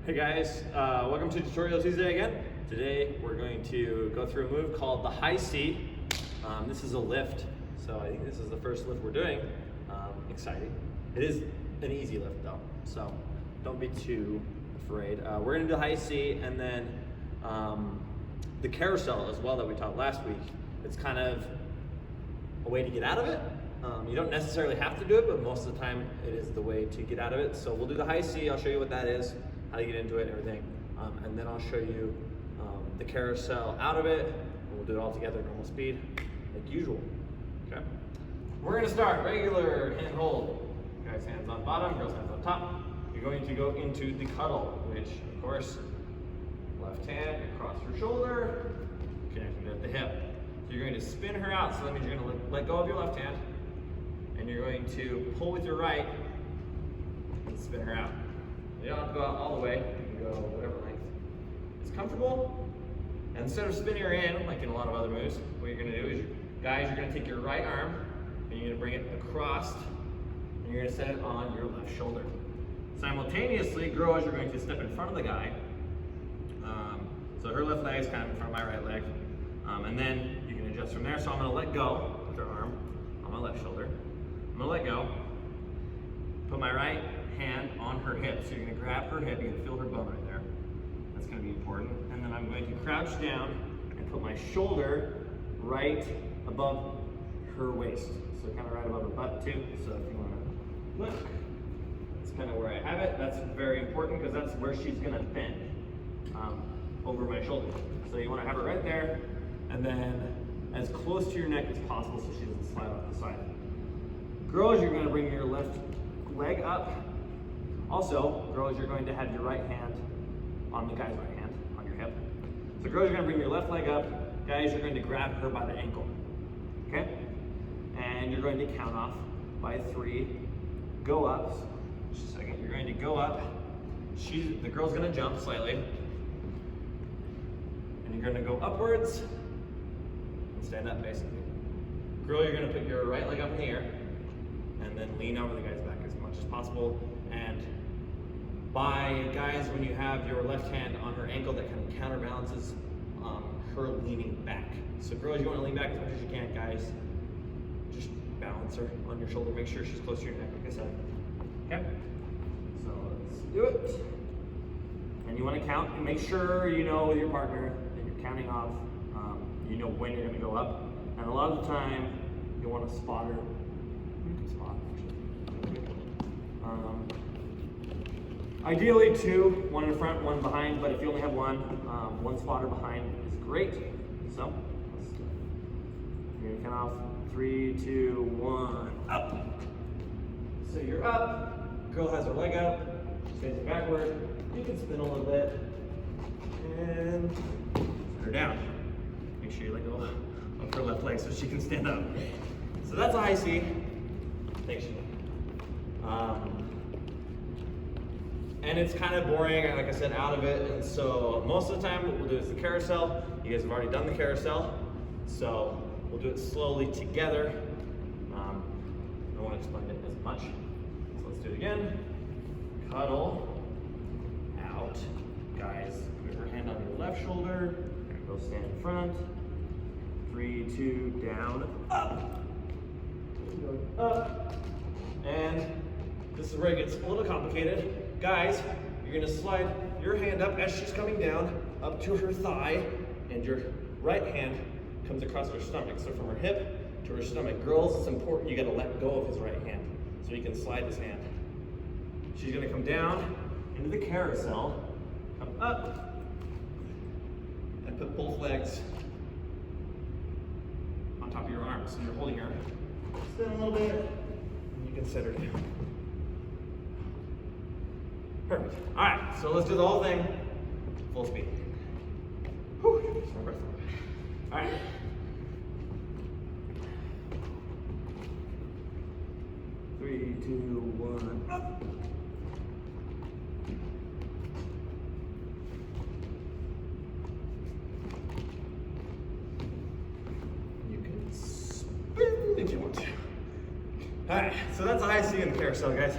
Hey guys, welcome to Tutorial Tuesday again. Today we're going to go through a move called the high C. This is a lift, so I think this is the first lift we're doing. Exciting. It is an easy lift though, so don't be too afraid. We're gonna do high C and then the carousel as well that we taught last week. It's kind of a way to get out of it. You don't necessarily have to do it, but most of the time it is the way to get out of it. So we'll do the high C, I'll show you what that is, how to get into it and everything. And then I'll show you the carousel out of it, and we'll do it all together at normal speed, like usual, okay? We're gonna start regular hand hold. Guys' hands on bottom, girls' hands on top. You're going to go into the cuddle, which of course, left hand across your shoulder, connecting at the hip. So you're going to spin her out, so that means you're gonna let go of your left hand, and you're going to pull with your right and spin her out. You don't have to go out all the way, you can go whatever length is comfortable. And instead of spinning her in, like in a lot of other moves, what you're gonna do is, guys, you're gonna take your right arm and you're gonna bring it across and you're gonna set it on your left shoulder. Simultaneously, girls, you're going to step in front of the guy. So her left leg is kind of in front of my right leg. And then you can adjust from there. So I'm gonna let go with her arm on my left shoulder. I'm gonna let go, put my right hand on her hip. So you're gonna grab her hip, you're gonna feel her bone right there. That's gonna be important. And then I'm going to crouch down and put my shoulder right above her waist. So kind of right above her butt too. So if you wanna look, that's kind of where I have it. That's very important because that's where she's gonna bend over my shoulder. So you wanna have her right there and then as close to your neck as possible so she doesn't slide off the side. Girls, you're gonna bring your left leg up. Also, girls, you're going to have your right hand on the guy's right hand, on your hip. So girls, you're gonna bring your left leg up. Guys, you're going to grab her by the ankle, okay? And you're going to count off by 3, go up. Just a second, you're going to go up. The girl's gonna jump slightly. And you're gonna go upwards and stand up basically. Girl, you're gonna put your right leg up in the air and then lean over the guy's back as much as possible. And guys, when you have your left hand on her ankle, that kind of counterbalances her leaning back. So girls, you want to lean back as much as you can. Guys, just balance her on your shoulder. Make sure she's close to your neck, like I said. Okay? So let's do it. And you want to count and make sure you know with your partner that you're counting off. You know when you're going to go up. And a lot of the time, you want to spot her. You can spot, actually. Ideally 2, 1 in front, 1 behind, but if you only have one spotter behind is great. So, you're gonna count off 3, 2, 1, up. So you're up, girl has her leg up, she's facing backward, you can spin a little bit, and put her down. Make sure you let go of her left leg so she can stand up. So that's a high C. Thanks, and it's kind of boring, like I said, out of it. And so most of the time what we'll do is the carousel. You guys have already done the carousel. So we'll do it slowly together. I won't explain it as much. So let's do it again. Cuddle, out. Guys, put your hand on your left shoulder. Go stand in front. 3, 2, down, up. Up. And this is where it gets a little complicated. Guys, you're gonna slide your hand up as she's coming down, up to her thigh, and your right hand comes across her stomach. So from her hip to her stomach. Girls, it's important you gotta let go of his right hand so you can slide his hand. She's gonna come down into the carousel, come up, and put both legs on top of your arms. So you're holding her. Spin a little bit, and you can set her down. Perfect. All right, so let's do the whole thing full speed. Whew, my breath. All right. Three, 2, 1, up. You can spin if you want to. All right, so that's a high C in the carousel, guys.